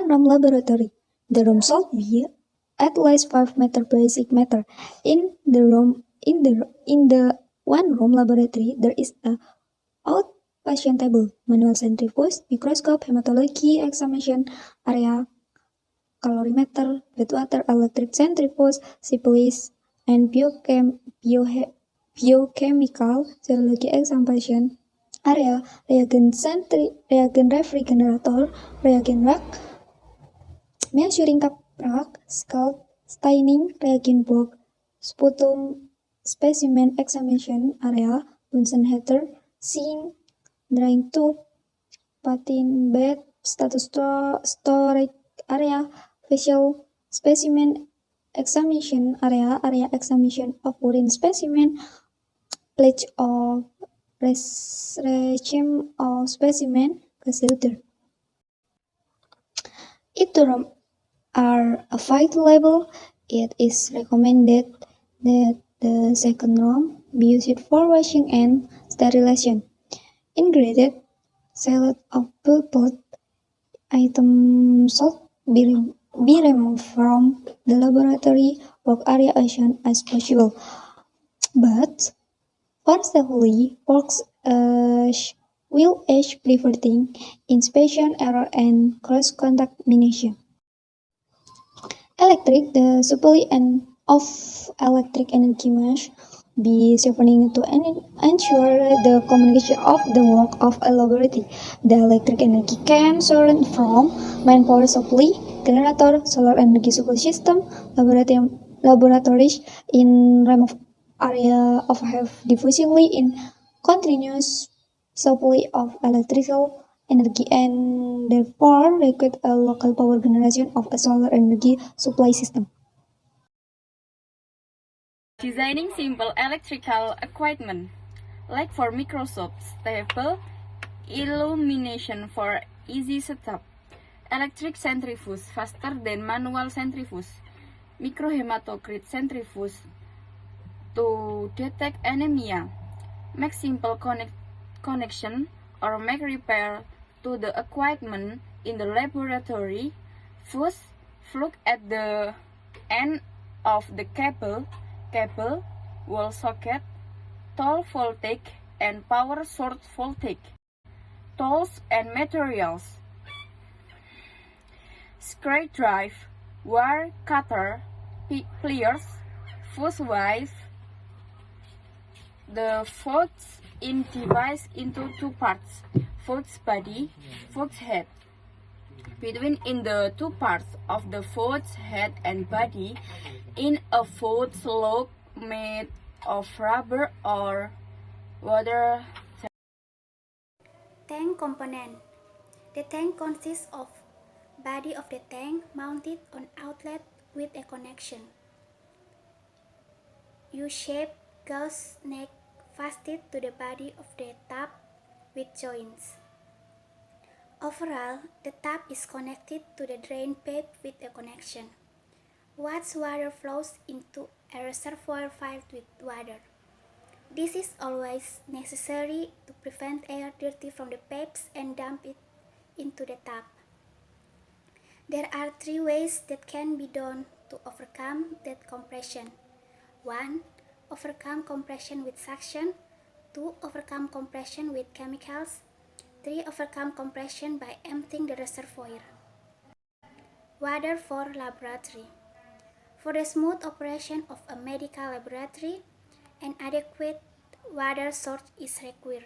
1 room laboratory. The room should be at least 5 meter basic matter. In the 1 room laboratory, there is a outpatient table, manual centrifuge, microscope, hematology examination area, calorimeter, water, electric centrifuge, syphilis, and biochemical serology examination area, reagent refrigerator, reagent rack, measuring cup rack, scalp staining, reagent box, sputum specimen examination area, Bunsen heater, sink, drying tube, patin bed, status storage area, facial specimen examination area, area examination of urine specimen, pledge of regime of specimen, procedure. If the room are available, it is recommended that the second room be used for washing and sterilization. Ingredient: salad of pulped items should be removed from the laboratory work area as soon as possible, but forcibly works will age preventing inspection error and cross-contamination. The supply of electric energy must be sufficient to ensure the communication of the work of a laboratory. The electric energy can source from main power supply, generator, solar energy supply system, laboratories in remote area of have diffusively in continuous supply of electrical energy and therefore require a local power generation of a solar energy supply system. Designing simple electrical equipment, like for Microsoft stable illumination for easy setup, electric centrifuge faster than manual centrifuge, microhematocrit centrifuge to detect anemia, make simple connection or make repair to the equipment in the laboratory. First, look at the end of the cable, wall socket, 12 voltage and power source voltage. Tools and materials: screwdriver, wire cutter, pliers, fuse wire. The fuse in device into two parts: fuse body, fuse head. Between in the two parts of the fuse head and body, in a fuse loop made of rubber or water. Tank component. The tank consists of body of the tank mounted on outlet with a connection. U-shaped gauge neck fastened to the body of the tap with joints. Overall, the tap is connected to the drain pipe with a connection. Once water flows into a reservoir filled with water. This is always necessary to prevent air dirty from the pipes and dump it into the tap. There are 3 ways that can be done to overcome that compression. 1. Overcome compression with suction. 2. Overcome compression with chemicals. 3. Overcome compression by emptying the reservoir. Water for laboratory. For the smooth operation of a medical laboratory, an adequate water source is required.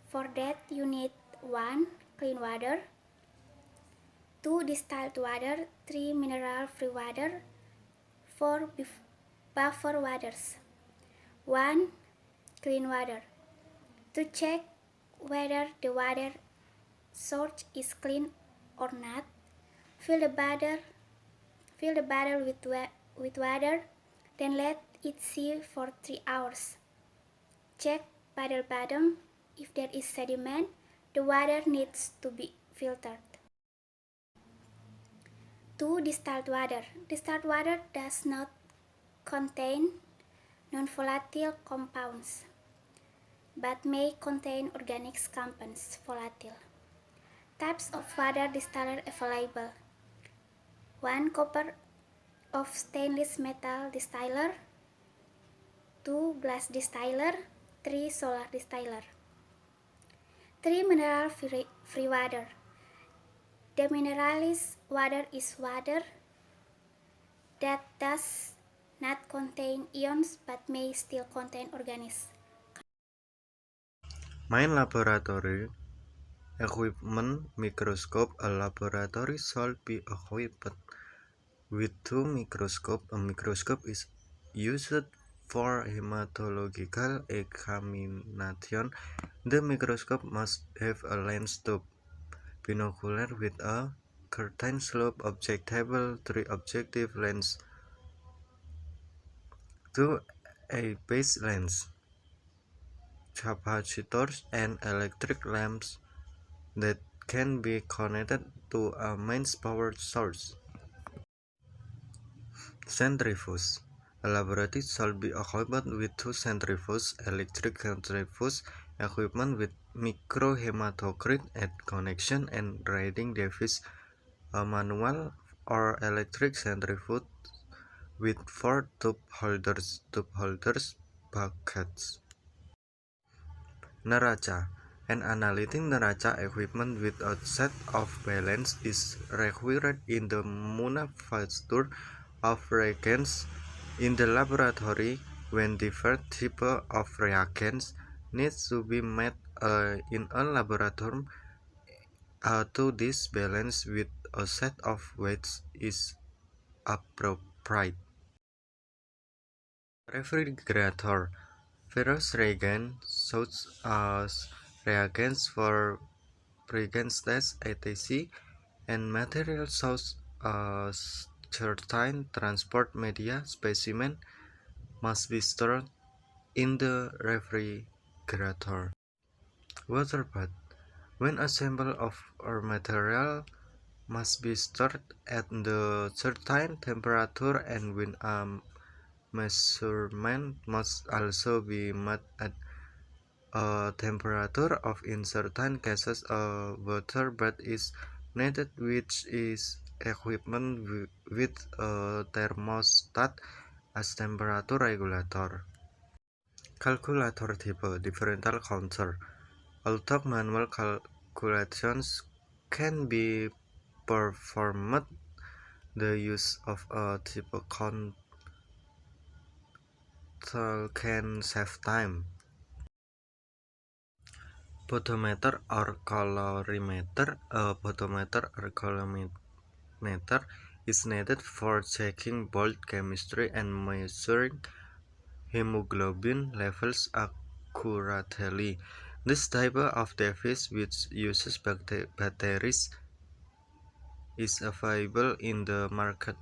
For that, you need 1. Clean water, 2. Distilled water, 3. Mineral-free water, 4. Buffer waters. 1. Clean water. To check whether the water source is clean or not, fill the bottle with water, then let it sit for 3 hours. Check bottle bottom. If there is sediment, the water needs to be filtered. 2. Distilled water. Distilled water does not contain non-volatile compounds, but may contain organic compounds volatile. Types of water distiller available: 1 copper of stainless metal distiller, 2 glass distiller, 3 solar distiller. 3 mineral free water. Demineralized water is water that does not contain ions but may still contain organisms. Main laboratory equipment microscope. A laboratory should be equipped with 2 microscopes. A microscope is used for hematological examination. The microscope must have a lens tube, binocular with a certain slope, objectivable 3 objective lens, 2 a base lens, capacitors, and electric lamps that can be connected to a mains power source. Centrifuge. A laboratory should be equipped with 2 centrifuges, electric centrifuge equipment with microhematocrit at connection and reading device, a manual or electric centrifuge with 4 tube holders, buckets. Neraca. An analytic neraca equipment with a set of balance is required in the manufacture of reagents in the laboratory when different types of reagents needs to be met in a laboratory. To this balance with a set of weights is appropriate. Refrigerator. Various reagents such as reagents for pregnancy tests, etc., and materials such as certain transport media specimen must be stored in the refrigerator. Water bath. When a sample of or material must be stored at the certain temperature and when a measurement must also be made at a temperature of in certain cases a water bath is needed, which is equipment with a thermostat as temperature regulator. Calculator type differential counter. Although manual calculations can be performed, the use of a type counter can save time. Photometer or colorimeter. A photometer or colorimeter is needed for checking blood chemistry and measuring hemoglobin levels accurately. This type of device, which uses batteries, is available in the market.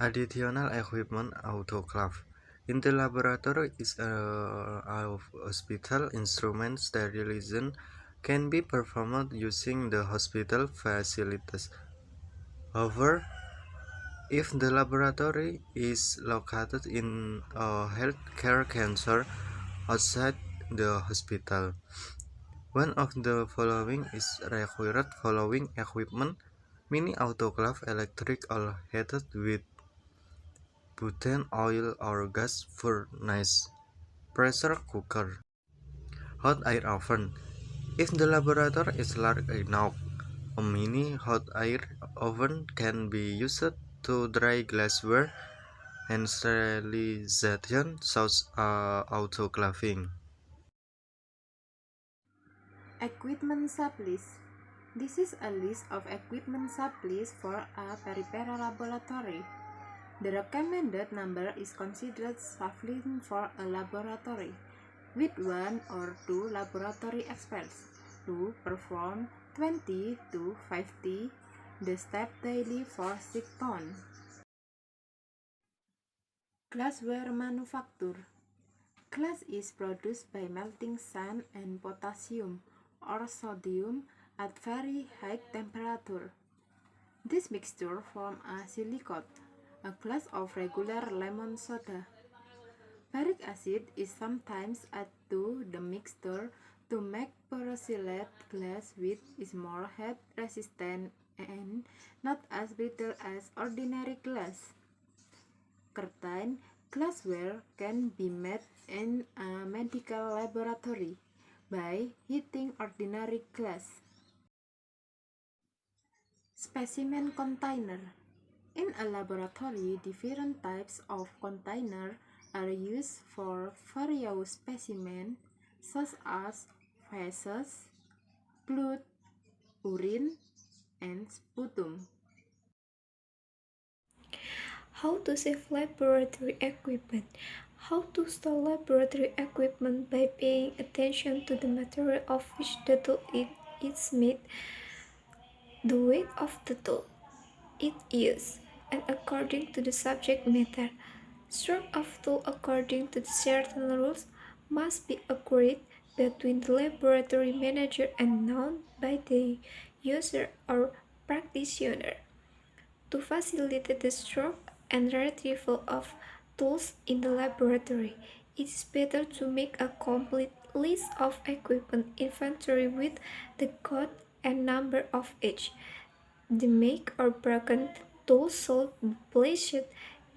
Additional equipment autoclave. In the laboratory of hospital, instrument sterilization can be performed using the hospital facilities. However, if the laboratory is located in a healthcare center outside the hospital, one of the following is required. Following equipment: mini autoclave, electric or heated with butane, oil or gas furnace, pressure cooker, hot air oven. If the laboratory is large enough, a mini hot air oven can be used to dry glassware and sterilization such autoclaving. Equipment supplies. This is a list of equipment supplies for a peripheral laboratory. The recommended number is considered sufficient for a laboratory with 1 or 2 laboratory experts to perform 20 to 50 the step daily for 6 tons. Glassware manufacture. Glass is produced by melting sand and potassium or sodium at very high temperature. This mixture forms a silicate, a glass of regular lemon soda. Baric acid is sometimes added to the mixture to make borosilicate glass which is more heat resistant and not as brittle as ordinary glass. Curtain glassware can be made in a medical laboratory by heating ordinary glass. Specimen container. In a laboratory, different types of container are used for various specimens such as feces, blood, urine, and sputum. How to save laboratory equipment? How to store laboratory equipment by paying attention to the material of which the tool is made, the weight of the tool it is, and according to the subject matter. Stroke of tool according to the certain rules must be agreed between the laboratory manager and known by the user or practitioner. To facilitate the stroke and retrieval of tools in the laboratory, it is better to make a complete list of equipment inventory with the code and number of each. The make or broken tool should be placed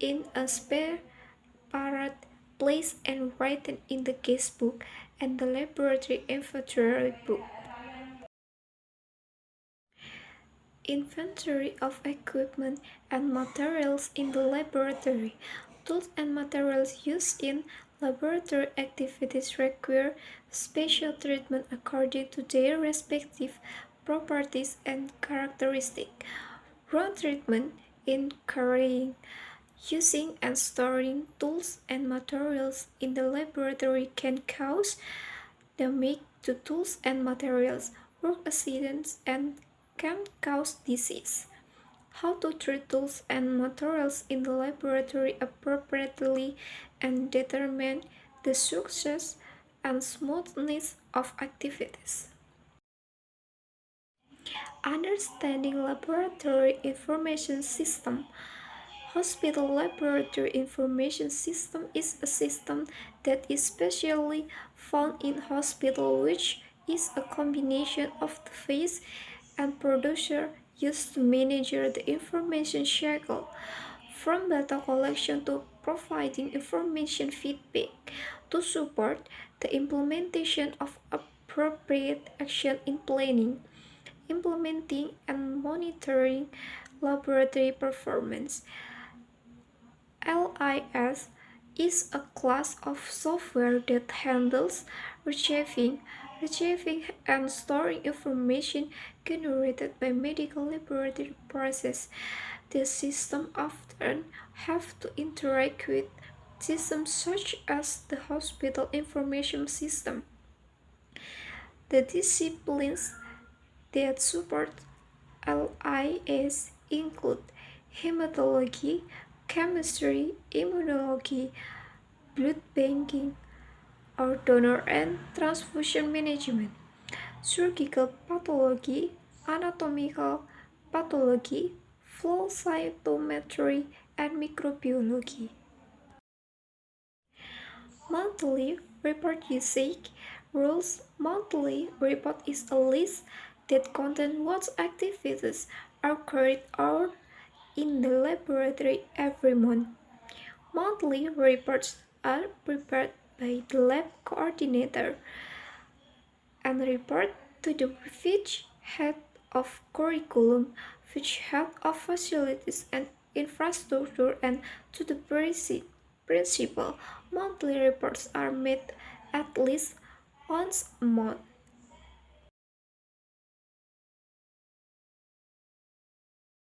in a separate place and written in the casebook and the laboratory inventory book. Inventory of equipment and materials in the laboratory. Tools and materials used in laboratory activities require special treatment according to their respective properties and characteristics. Wrong treatment in carrying, using, and storing tools and materials in the laboratory can cause damage to tools and materials, work accidents, and can cause disease. How to treat tools and materials in the laboratory appropriately and determine the success and smoothness of activities. Understanding laboratory information system. Hospital Laboratory Information System is a system that is specially found in hospital, which is a combination of the phase and producer used to manage the information cycle, from data collection to providing information feedback to support the implementation of appropriate action in planning, implementing, and monitoring laboratory performance. LIS is a class of software that handles retrieving and storing information generated by medical laboratory process. The system often have to interact with systems such as the hospital information system. The disciplines that support LIS include hematology, chemistry, immunology, blood banking, or donor and transfusion management, surgical pathology, anatomical pathology, flow cytometry, and microbiology. Monthly report usage rules. Monthly report is a list that contains what activities are carried out in the laboratory every month. Monthly reports are prepared by the lab coordinator and report to the village head of curriculum, village head of facilities and infrastructure, and to the principal. Monthly reports are made at least once a month.